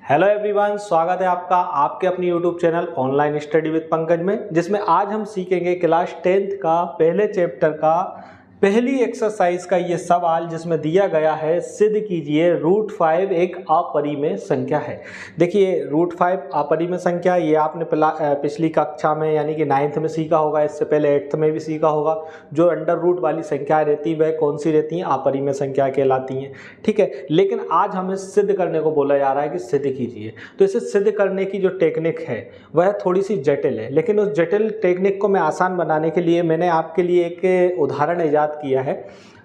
Hello everyone, स्वागत है आपका आपके अपनी YouTube channel online study with Pankaj में, जिसमें आज हम सीखेंगे क्लास 10th का पहले चैप्टर का पहली एक्सरसाइज का ये सवाल, जिसमें दिया गया है सिद्ध कीजिए √5 एक अपरिमेय संख्या है। देखिए √5 अपरिमेय संख्या, ये आपने पिछली कक्षा में यानी कि 9th में सीखा होगा, इससे पहले 8th में भी सीखा होगा। जो अंडर रूट वाली संख्या रहती है वह कौन सी रहती हैं? अपरिमेय संख्या कहलाती हैं। ठीक है, लेकिन आज हमें सिद्ध करने को बोला जा रहा है कि सिद्ध कीजिए। तो इसे सिद्ध करने की जो टेक्निक है वह थोड़ी सी जटिल है, लेकिन उस जटिल टेक्निक को मैं आसान बनाने के लिए मैंने आपके लिए एक उदाहरण इजाद किया है।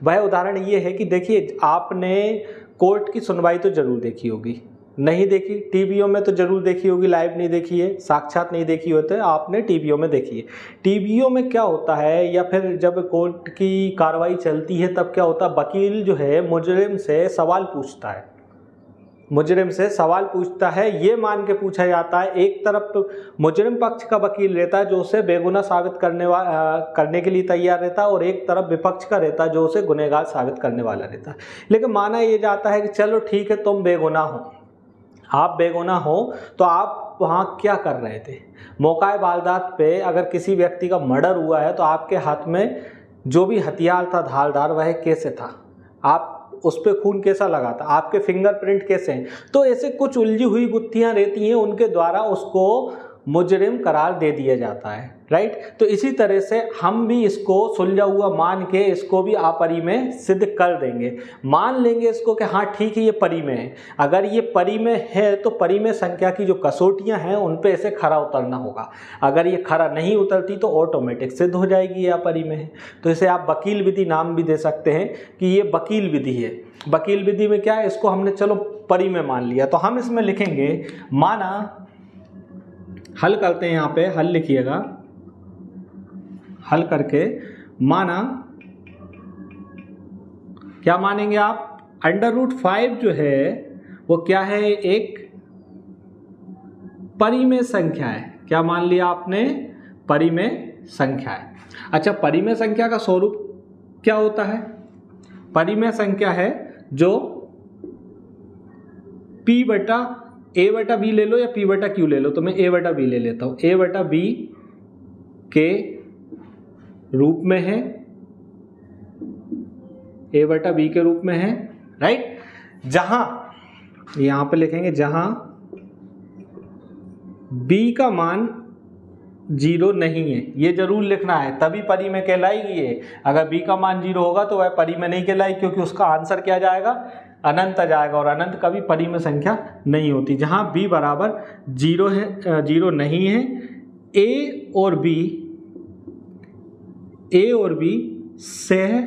वह उदाहरण ये है कि देखिए, आपने कोर्ट की सुनवाई तो जरूर देखी होगी, नहीं देखी टीवीओ में तो जरूर देखी होगी, लाइव नहीं देखी है, साक्षात नहीं देखी होते, आपने टीवीओ में देखी है। टीवीओ में क्या होता है, या फिर जब कोर्ट की कार्रवाई चलती है तब क्या होता है, वकील जो है मुजरिम से सवाल पूछता है। मुजरिम से सवाल पूछता है, ये मान के पूछा जाता है, एक तरफ मुजरिम पक्ष का वकील रहता है जो उसे बेगुनाह साबित करने के लिए तैयार रहता है, और एक तरफ विपक्ष का रहता है जो उसे गुनहगार साबित करने वाला रहता है। लेकिन माना ये जाता है कि चलो ठीक है, तुम बेगुनाह हो, आप बेगुनाह हो, तो आप वहाँ क्या कर रहे थे? मौका वारदात पे अगर किसी व्यक्ति का मर्डर हुआ है तो आपके हाथ में जो भी हथियार था धारदार, वह कैसे था? आप उस पर खून कैसा लगा था? आपके फिंगरप्रिंट कैसे हैं? तो ऐसे कुछ उलझी हुई गुत्थियां रहती हैं, उनके द्वारा उसको मुजरिम करार दे दिया जाता है। राइट, तो इसी तरह से हम भी इसको सुलझा हुआ मान के इसको भी अपरिमेय सिद्ध कर देंगे। मान लेंगे इसको कि हाँ ठीक है, ये परिमेय है। अगर ये परिमेय है तो परिमेय संख्या की जो कसौटियां हैं उन पे इसे खरा उतरना होगा। अगर ये खरा नहीं उतरती तो ऑटोमेटिक सिद्ध हो जाएगी ये अपरिमेय है। तो इसे आप वकील विधि नाम भी दे सकते हैं कि ये वकील विधि है। वकील विधि में क्या है, इसको हमने चलो परिमेय मान लिया, तो हम इसमें लिखेंगे, माना, हल करते हैं, यहाँ पे हल लिखिएगा, हल करके माना, क्या मानेंगे आप? √5 जो है वो क्या है, एक परिमेय संख्या है। क्या मान लिया आपने? परिमेय संख्या है। अच्छा, परिमेय संख्या का स्वरूप क्या होता है? परिमेय संख्या है जो a/b ले लो या p/q ले लो, तो मैं a/b ले लेता हूं। a/b के रूप में है, a/b के रूप में है। राइट, जहां यहां पे लिखेंगे जहां b का मान 0 नहीं है, ये जरूर लिखना है, तभी परिमेय कहलाएगी ये। अगर b का मान 0 होगा तो वह परिमेय नहीं कहलाएगी, क्योंकि उसका आंसर क्या जाएगा? अनंत आ जाएगा, और अनंत कभी परिमेय संख्या नहीं होती। जहां b बराबर 0 है, 0 नहीं है, a और b सह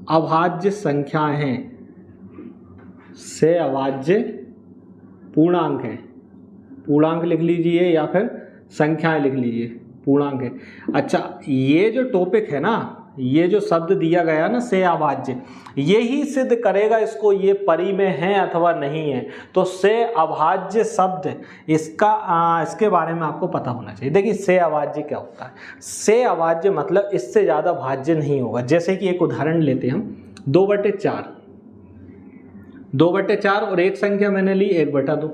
अभाज्य संख्याएं हैं, सह अभाज्य पूर्णांक है। पूर्णांक लिख लीजिए या फिर संख्याएं लिख लीजिए, पूर्णांक है। अच्छा, ये जो टॉपिक है ना, ये जो शब्द दिया गया ना, से अभाज्य, यही सिद्ध करेगा इसको ये परिमेय है अथवा नहीं है। तो से अभाज्य शब्द, इसके बारे में आपको पता होना चाहिए। देखिए, से अभाज्य क्या होता है? से अभाज्य मतलब इससे ज्यादा भाज्य नहीं होगा। जैसे कि एक उदाहरण लेते हैं हम, 2/4, 2/4 और एक संख्या मैंने ली 1/2।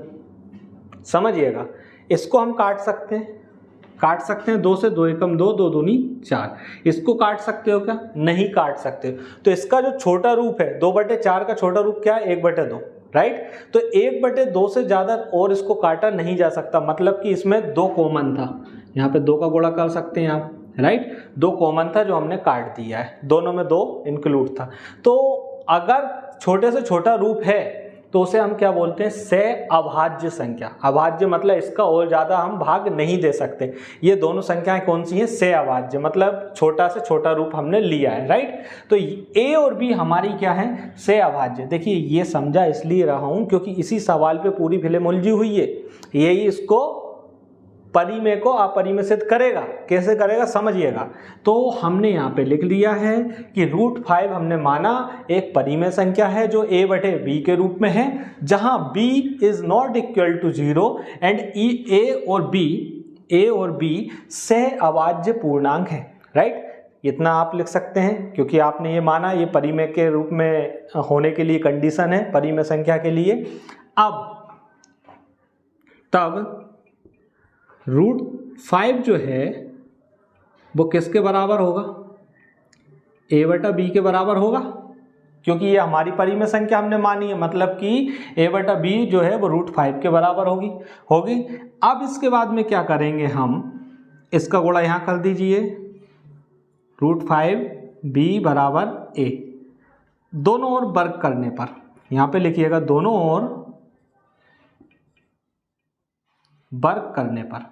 समझिएगा, इसको हम काट सकते हैं, 2 से 2 एकम 2, 2 दूनी 4। इसको काट सकते हो क्या? नहीं काट सकते। तो इसका जो छोटा रूप है 2/4 का छोटा रूप क्या है? 1/2। राइट, तो 1/2 से ज्यादा और इसको काटा नहीं जा सकता, मतलब कि इसमें 2 कॉमन था। यहाँ पे 2 का गुणा कर सकते हैं आप। राइट, 2 कॉमन था जो हमने काट दिया है, दोनों में 2 इंक्लूड था। तो अगर छोटे से छोटा रूप है तो उसे हम क्या बोलते हैं? से अभाज्य संख्या। अभाज्य मतलब इसका और ज्यादा हम भाग नहीं दे सकते। ये दोनों संख्याएं कौन सी हैं? से अभाज्य, मतलब छोटा से छोटा रूप हमने लिया है। राइट, तो a और b हमारी क्या है? से अभाज्य। देखिए, ये समझा इसलिए रहा हूं क्योंकि इसी सवाल पे पूरी फिल्म उलझी हुई है। यही इसको परिमेय को अपरिमेय सिद्ध करेगा। कैसे करेगा समझिएगा। तो हमने यहाँ पे लिख लिया है कि √5 हमने माना एक परिमेय संख्या है जो a/b के रूप में है, जहां b is not equal to 0 and a और b सह अभाज्य पूर्णांक है। राइट, इतना आप लिख सकते हैं क्योंकि आपने ये माना ये परिमेय के रूप में होने के लिए कंडीशन है परिमेय संख्या के लिए। अब तब √5 जो है वो किसके बराबर होगा? a/b के बराबर होगा, क्योंकि ये हमारी परिमेय संख्या हमने मानी है, मतलब कि a/b जो है वो √5 के बराबर होगी। अब इसके बाद में क्या करेंगे, हम इसका गुणा यहाँ कर दीजिए, √5b बराबर a। दोनों ओर वर्ग करने पर, यहाँ पे लिखिएगा दोनों ओर वर्ग करने पर,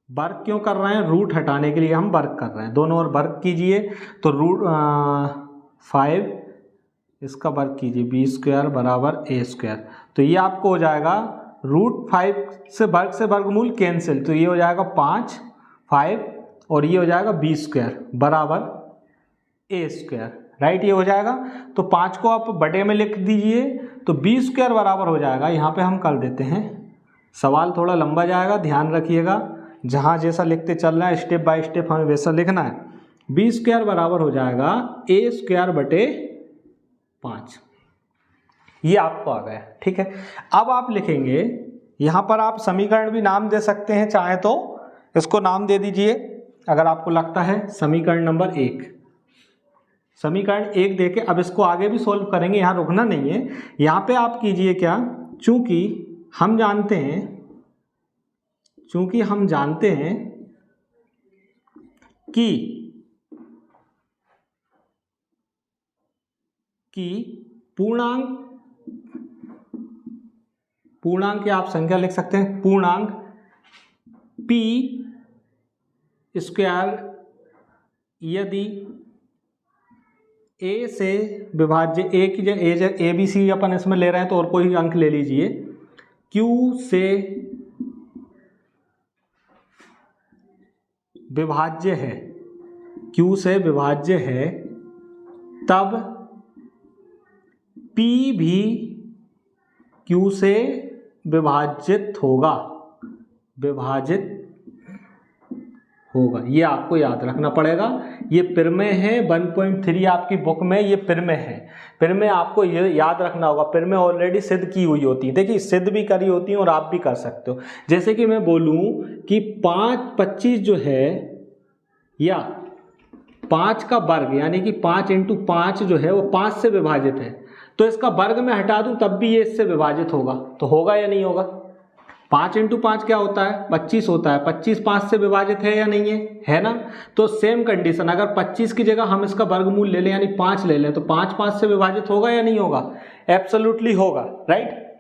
वर्ग क्यों कर रहे हैं? रूट हटाने के लिए हम वर्ग कर रहे हैं। दोनों ओर वर्ग कीजिए तो √5 इसका वर्ग कीजिए, b² बराबर a²। तो ये आपको हो जाएगा √5 से वर्गमूल कैंसिल, तो ये हो जाएगा 5 और ये हो जाएगा b² बराबर a², राइट। ये हो जाएगा, तो 5 को आप बटे में लिख दीजिए, तो b² बराबर हो जाएगा, यहाँ पे हम कर देते हैं, सवाल थोड़ा लंबा जाएगा, ध्यान रखिएगा, जहाँ जैसा लिखते चल रहा है स्टेप बाय स्टेप हमें वैसा लिखना है। b² बराबर हो जाएगा a² बटे 5, ये आपको आ गया, ठीक है। अब आप लिखेंगे, यहाँ पर आप समीकरण भी नाम दे सकते हैं, चाहे तो इसको नाम दे दीजिए, अगर आपको लगता है समीकरण नंबर 1, समीकरण 1 देके अब इसको आगे भी सोल्व करेंगे, यहाँ रुकना नहीं है। यहाँ पे आप कीजिए क्या, चूंकि हम जानते हैं कि पूर्णांक या आप संख्या लिख सकते हैं, पूर्णांक p² यदि a से विभाज्य, a की जगह a b c अपन इसमें ले रहे हैं तो और कोई अंक ले लीजिए, q से विभाज्य है, तब p भी q से विभाजित होगा, ये आपको याद रखना पड़ेगा। ये प्रमेय है 1.3 आपकी बुक में, ये प्रमेय है। प्रमेय आपको ये याद रखना होगा, प्रमेय ऑलरेडी सिद्ध की हुई होती है, देखिए सिद्ध भी करी होती है और आप भी कर सकते हो। जैसे कि मैं बोलूं कि 25 जो है, या 5 का वर्ग यानी कि 5 × 5 जो है वो 5 से विभाजित है, तो इसका वर्ग मैं हटा दूं तब भी ये इससे विभाजित होगा, तो होगा या नहीं होगा? 5 × 5 क्या होता है? 25 होता है। 25 5 से विभाजित है या नहीं है ना? तो सेम कंडीशन, अगर 25 की जगह हम इसका वर्गमूल ले लें यानी 5 ले लें, तो 5 5 से विभाजित होगा या नहीं होगा? एब्सोल्युटली होगा, राइट।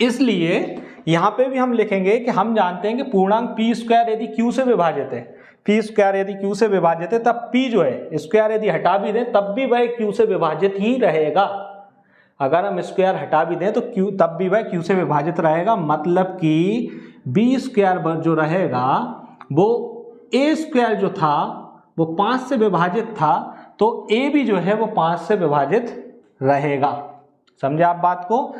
इसलिए यहाँ पे भी हम लिखेंगे कि हम जानते हैं कि पूर्णांक p² यदि q से विभाजित है, p² यदि q से विभाजित है, तब p जो है स्क्वायर यदि हटा भी दें तब भी वह q से विभाजित ही रहेगा। अगर हम स्क्वायर हटा भी दें तो q तब भी वह q से विभाजित रहेगा, मतलब कि b² जो रहेगा वो a² जो था वो 5 से विभाजित था, तो a भी जो है वो 5 से विभाजित रहेगा। समझे आप बात को?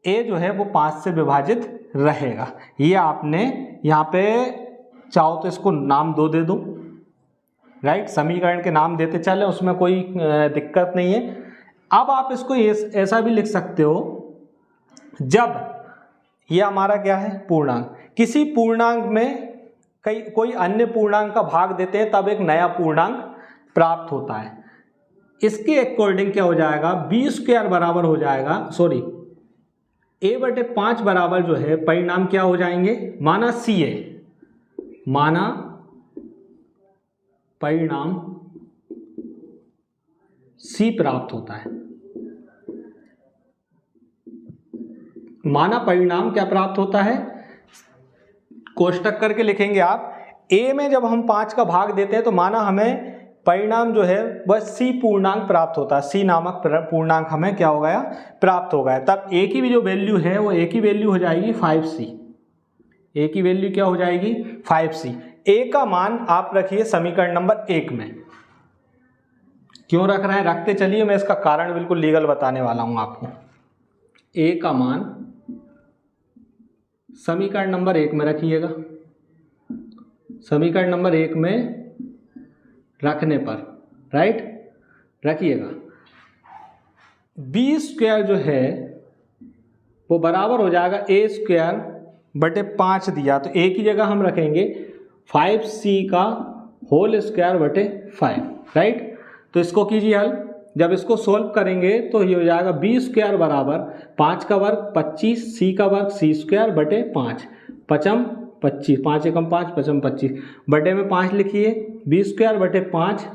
a जो है वो 5 से विभाजित रहेगा। ये आपने यहाँ पे चाहो तो इसको नाम दे दो, राइट, समीकरण के नाम देते चले, उसमें कोई दिक्कत नहीं है। अब आप इसको ऐसा भी लिख सकते हो, जब ये हमारा क्या है पूर्णांक, किसी पूर्णांक में कोई अन्य पूर्णांक का भाग देते हैं तब एक नया पूर्णांक प्राप्त होता है। इसके अकॉर्डिंग क्या हो जाएगा, b² बराबर हो जाएगा, सॉरी a/5 बराबर जो है परिणाम क्या हो जाएंगे, माना c है, माना परिणाम c प्राप्त होता है, माना परिणाम क्या प्राप्त होता है, कोष्टक करके लिखेंगे आप। a में जब हम 5 का भाग देते हैं तो माना हमें परिणाम जो है वह c पूर्णांक प्राप्त होता है, c नामक पूर्णांक हमें क्या हो गया, प्राप्त हो गया। तब a की भी जो वैल्यू है वो a की वैल्यू हो जाएगी 5c, a की वैल्यू क्या हो जाएगी 5c। a का मान आप रखिए समीकरण नंबर 1 में। क्यों रख रहे हैं, रखते चलिए, मैं इसका कारण बिल्कुल लीगल बताने वाला हूं आपको। a का मान समीकरण नंबर 1 में रखिएगा, समीकरण नंबर 1 में रखने पर, राइट, रखिएगा b² जो है वो बराबर हो जाएगा ए स्क्वायर बटे 5 दिया, तो ए की जगह हम रखेंगे 5c का होल स्क्वायर बटे 5, राइट। तो इसको कीजिए हल, जब इसको सोल्व करेंगे तो ये हो जाएगा बी स्क्वायर बराबर 5 का वर्ग 25, सी का वर्ग सी स्क्वायर बटे 5, पचम 25, 5 एकम 5, पचम 25, बटे में 5 लिखिए, बी स्क्वायर बटे 5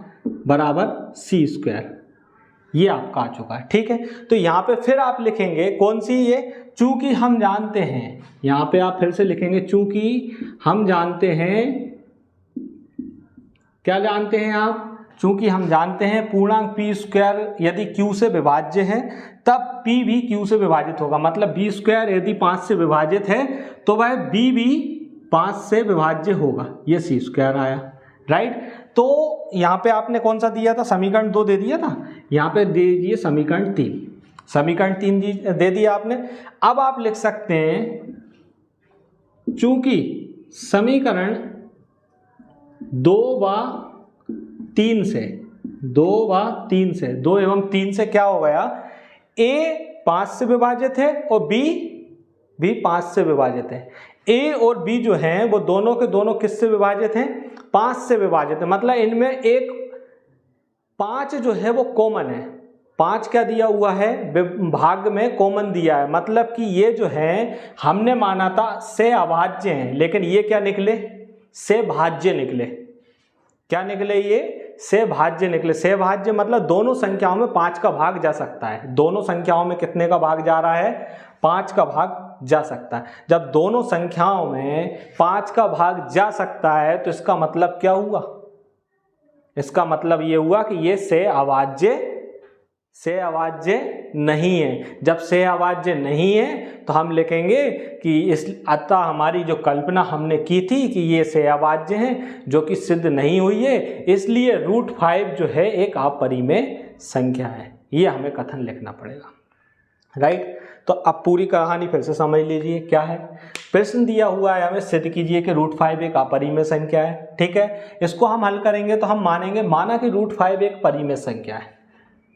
बराबर सी स्क्वायर। ये आपका आ चुका है, ठीक है। तो यहाँ पे फिर आप लिखेंगे कौन सी, ये चूंकि हम जानते हैं, यहाँ पे आप फिर से लिखेंगे चूंकि हम जानते हैं, क्या जानते हैं आप, चूंकि हम जानते हैं पूर्णांक पी स्क्वायर यदि क्यू से विभाज्य है तब पी भी क्यू से विभाजित होगा। मतलब बी स्क्वायर यदि 5 से विभाजित है तो वह बी भी 5 से विभाज्य होगा, ये सी स्क्वायर आया, राइट। तो यहाँ पे आपने कौन सा दिया था, समीकरण 2 दे दिया था, यहाँ पे दे दीजिए समीकरण 3, समीकरण 3 दे दिया आपने। अब आप लिख सकते हैं चूंकि समीकरण 2 व 3 से 2 एवं 3 से क्या हो गया, ए 5 से विभाजित है और बी भी 5 से विभाजित है। ए और बी जो हैं वो दोनों के दोनों किससे विभाजित हैं, 5 से विभाजित है। मतलब इनमें एक 5 जो है वो कॉमन है, 5 क्या दिया हुआ है, भाग में कॉमन दिया है। मतलब कि ये जो है हमने माना था से अभाज्य हैं, लेकिन ये क्या निकले, से भाज्य निकले। क्या निकले, ये से भाज्य निकले। से भाज्य मतलब दोनों संख्याओं में 5 का भाग जा सकता है। दोनों संख्याओं में कितने का भाग जा रहा है, 5 का भाग जा सकता है। जब दोनों संख्याओं में 5 का भाग जा सकता है तो इसका मतलब क्या हुआ, इसका मतलब ये हुआ कि ये से अभाज्य नहीं है। जब से अभाज्य नहीं है तो हम लिखेंगे कि इस अतः हमारी जो कल्पना हमने की थी कि ये से अभाज्य है, जो कि सिद्ध नहीं हुई है, इसलिए √5 जो है एक अपरिमेय संख्या है। ये हमें कथन लिखना पड़ेगा, राइट। तो अब पूरी कहानी फिर से समझ लीजिए क्या है। प्रश्न दिया हुआ है, हमें सिद्ध कीजिए कि √5 एक अपरिमेय संख्या है, ठीक है। इसको हम हल करेंगे तो हम माना कि √5 एक परिमेय संख्या है,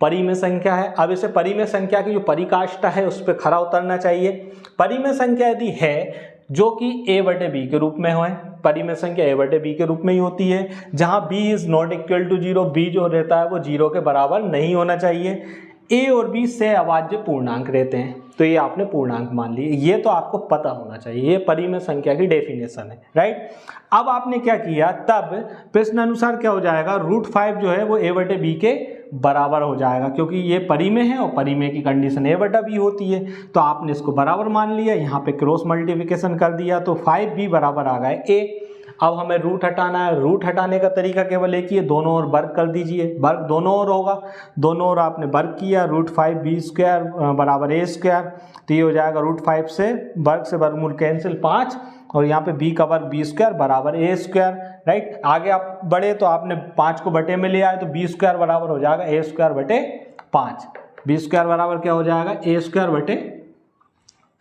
परिमेय संख्या है। अब इसे परिमेय संख्या की जो परिकाष्ठा है उस पर खरा उतरना चाहिए। परिमेय संख्या यदि है जो कि a बटे b के रूप में हो, परिमेय संख्या a बटे b के रूप में ही होती है, जहां b is not equal to 0, b जो रहता है वो 0 के बराबर नहीं होना चाहिए। a और b से अभाज्य पूर्णांक रहते हैं, तो ये आपने पूर्णांक मान लिए, ये तो आपको पता होना चाहिए, ये परिमेय संख्या की डेफिनेशन है, राइट। अब आपने क्या किया, तब प्रश्न अनुसार क्या हो जाएगा, √5 जो है वो a बटे b के बराबर हो जाएगा, क्योंकि ये परिमेय है और परिमेय की कंडीशन a बटा b होती है। तो आपने इसको बराबर मान लिया, यहाँ पे क्रॉस मल्टीप्लिकेशन कर दिया तो 5b बराबर आ गए a। अब हमें रूट हटाना है, रूट हटाने का तरीका केवल एक ही है, दोनों ओर वर्ग कर दीजिए, वर्ग दोनों ओर होगा, दोनों ओर आपने वर्ग किया, √5b स्क्वायर बराबर a स्क्वायर, तो ये हो जाएगा √5 से वर्गमूल कैंसिल 5, और यहाँ पे b का वर्ग b स्क्वायर बराबर a स्क्वायर, राइट। आगे आप बढ़े तो आपने 5 को बटे में ले आए तो b स्क्वायर बराबर हो जाएगा a स्क्वायर बटे 5, b स्क्वायर बराबर क्या हो जाएगा, a स्क्वायर बटे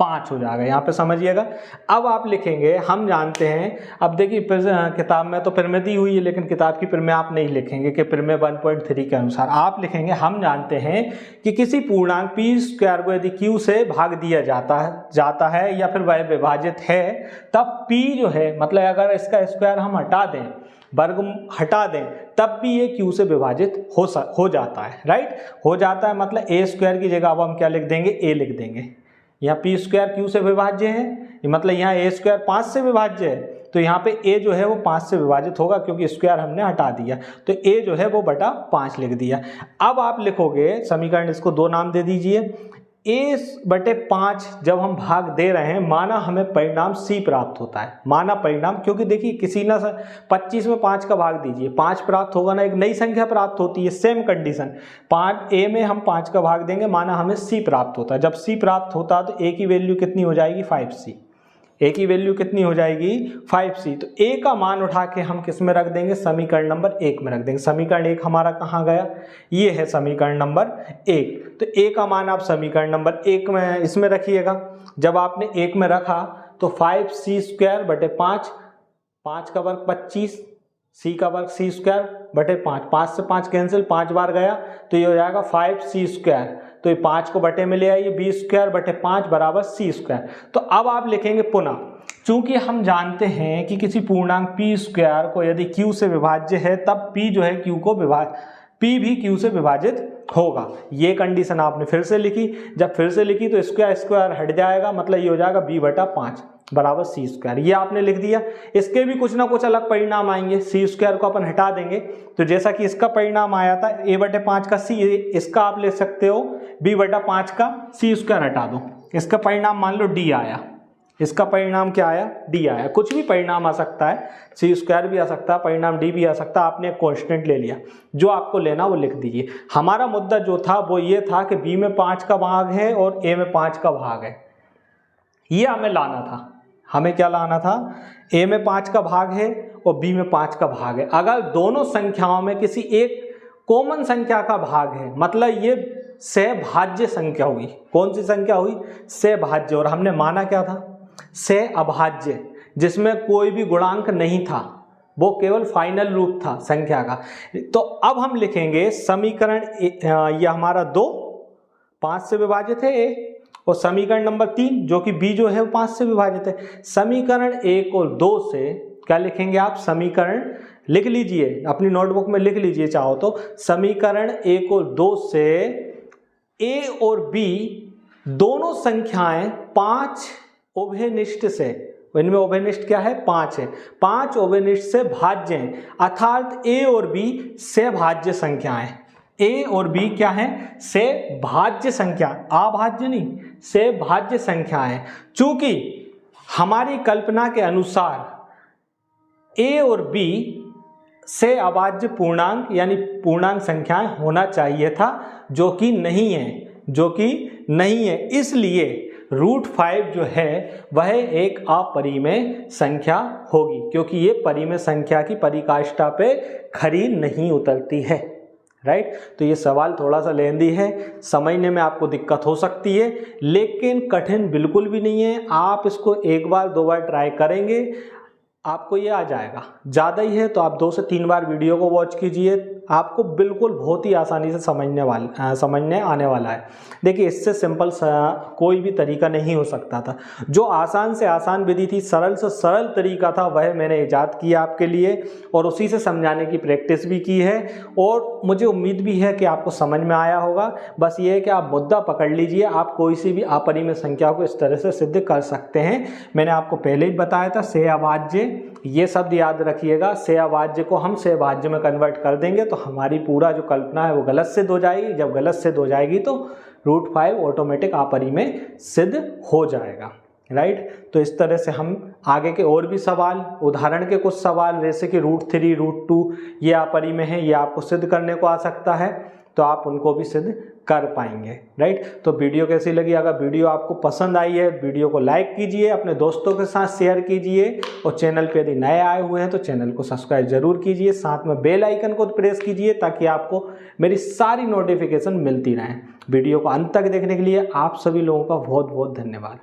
5 हो जाएगा। यहाँ पे समझिएगा। अब आप लिखेंगे, हम जानते हैं, अब देखिए किताब में तो प्रमेय दी हुई है, लेकिन किताब की प्रमेय आप नहीं लिखेंगे कि प्रमेय 1.3 के अनुसार आप लिखेंगे, हम जानते हैं कि किसी पूर्णांक p स्क्वायर को यदि q से भाग दिया जाता है या फिर वह विभाजित है, तब p जो है, मतलब अगर इसका स्क्वायर हम हटा दें, वर्ग हटा दें, तब भी ये q से विभाजित हो जाता है, राइट, हो जाता है। मतलब a स्क्वायर की जगह अब हम क्या लिख देंगे, a लिख देंगे। यहाँ p स्क्वायर q से विभाज्य है, मतलब यहाँ a स्क्वायर 5 से विभाज्य है, तो यहाँ पे a जो है वो 5 से विभाजित होगा, क्योंकि स्क्वायर हमने हटा दिया, तो a जो है वो बटा 5 लिख दिया। अब आप लिखोगे समीकरण, इसको 2 नाम दे दीजिए। a बटे 5 जब हम भाग दे रहे हैं, माना हमें परिणाम c प्राप्त होता है, माना परिणाम, क्योंकि देखिए किसी ना 25 में 5 का भाग दीजिए, 5 प्राप्त होगा ना, एक नई संख्या प्राप्त होती है, सेम कंडीशन। 5a में हम 5 का भाग देंगे, माना हमें c प्राप्त होता है, जब c प्राप्त होता है तो a की वैल्यू कितनी हो जाएगी, 5c, a की वैल्यू कितनी हो जाएगी, 5c। तो a का मान उठा के हम किस में रख देंगे, समीकरण नंबर 1 में रख देंगे। समीकरण 1 हमारा कहाँ गया, ये है समीकरण नंबर 1। तो a का मान आप समीकरण नंबर 1 में इसमें रखिएगा। जब आपने 1 में रखा तो 5c स्क्वायर बटे 5, 5 का वर्ग 25, सी का वर्ग सी स्क्वायर बटे 5, 5 से 5 कैंसिल, 5 बार गया तो ये हो जाएगा 5c स्क्वायर, तो ये 5 को बटे में ले आइए, b स्क्वायर बटे 5 बराबर c स्क्वायर। तो अब आप लिखेंगे पुनः, चूंकि हम जानते हैं कि किसी पूर्णांक p स्क्वायर को यदि q से विभाज्य है तब p जो है q को p भी q से विभाजित होगा। ये कंडीशन आपने फिर से लिखी, जब फिर से लिखी तो स्क्वायर स्क्वायर हट जाएगा, मतलब ये हो जाएगा b बटा 5 बराबर सी स्क्वायर। ये आपने लिख दिया। इसके भी कुछ ना कुछ अलग परिणाम आएंगे, सी स्क्वायर को अपन हटा देंगे तो जैसा कि इसका परिणाम आया था a बटे 5 का c, इसका आप ले सकते हो b बटा 5 का सी स्क्वायर हटा दो, इसका परिणाम मान लो d आया। इसका परिणाम क्या आया? d आया। कुछ भी परिणाम आ सकता है, सी स्क्वायर भी आ सकता है, परिणाम d भी आ सकता है। आपने एक कॉन्स्टेंट ले लिया, जो आपको लेना वो लिख दीजिए। हमारा मुद्दा जो था वो ये था कि b में 5 का भाग है और a में 5 का भाग है, ये हमें लाना था। हमें क्या लाना था? a में 5 का भाग है और b में 5 का भाग है। अगर दोनों संख्याओं में किसी एक कॉमन संख्या का भाग है, मतलब ये सहभाज्य संख्या हुई। कौन सी संख्या हुई? सहभाज्य। और हमने माना क्या था? सहअभाज्य, जिसमें कोई भी गुणांक नहीं था, वो केवल फाइनल रूप था संख्या का। तो अब हम लिखेंगे समीकरण, ये हमारा 2 5 से विभाजित है a, और समीकरण नंबर 3 जो कि b जो है वो 5 से विभाजित है। समीकरण 1 और 2 से क्या लिखेंगे आप? समीकरण लिख लीजिए, अपनी नोटबुक में लिख लीजिए चाहो तो। समीकरण 1 और 2 से a और b दोनों संख्याएं 5 उभयनिष्ठ से, इनमें उभयनिष्ठ क्या है? 5 है, 5 उभयनिष्ठ से भाज्य हैं, अर्थात a और b सहभाज्य संख्याएं। a और b क्या है? सहभाज्य संख्या, अभाज्य नहीं, सहभाज्य संख्याएं। चूंकि हमारी कल्पना के अनुसार a और b सहअभाज्य पूर्णांक यानी पूर्णांक संख्याएं होना चाहिए था, जो कि नहीं है, इसलिए √5 जो है वह एक अपरिमेय संख्या होगी, क्योंकि ये परिमेय संख्या की पराकाष्ठा पे खरी नहीं उतरती है। राइट? तो ये सवाल थोड़ा सा लेंदी है, समझने में आपको दिक्कत हो सकती है, लेकिन कठिन बिल्कुल भी नहीं है। आप इसको एक बार 2 बार ट्राई करेंगे, आपको ये आ जाएगा। ज़्यादा ही है तो आप 2 से 3 बार वीडियो को वॉच कीजिए, आपको बिल्कुल बहुत ही आसानी से समझने आने वाला है। देखिए, इससे सिंपल कोई भी तरीका नहीं हो सकता था। जो आसान से आसान विधि थी, सरल से सरल तरीका था, वह मैंने ईजाद किया आपके लिए और उसी से समझाने की प्रैक्टिस भी की है, और मुझे उम्मीद भी है कि आपको समझ में आया होगा। बस ये है कि आप मुद्दा पकड़ लीजिए, आप कोई सी भी अपरिमेय संख्या को इस तरह से सिद्ध कर सकते हैं। मैंने आपको पहले ही बताया था, सहअभाज्य, ये शब्द याद रखिएगा। सहअभाज्य को हम सहभाज्य में कन्वर्ट कर देंगे तो हमारी पूरा जो कल्पना है वो गलत सिद्ध हो जाएगी। जब गलत सिद्ध हो जाएगी तो √5 ऑटोमेटिक अपरिमेय सिद्ध हो जाएगा। राइट? तो इस तरह से हम आगे के और भी सवाल, उदाहरण के कुछ सवाल जैसे कि √3, √2 ये अपरिमेय है, ये आपको सिद्ध करने को आ सकता है, तो आप उनको भी सिद्ध कर पाएंगे। राइट? तो वीडियो कैसी लगी? अगर वीडियो आपको पसंद आई है, वीडियो को लाइक कीजिए, अपने दोस्तों के साथ शेयर कीजिए, और चैनल पे यदि नए आए हुए हैं तो चैनल को सब्सक्राइब जरूर कीजिए, साथ में बेल आइकन को प्रेस कीजिए ताकि आपको मेरी सारी नोटिफिकेशन मिलती रहें। वीडियो को अंत तक देखने के लिए आप सभी लोगों का बहुत बहुत धन्यवाद।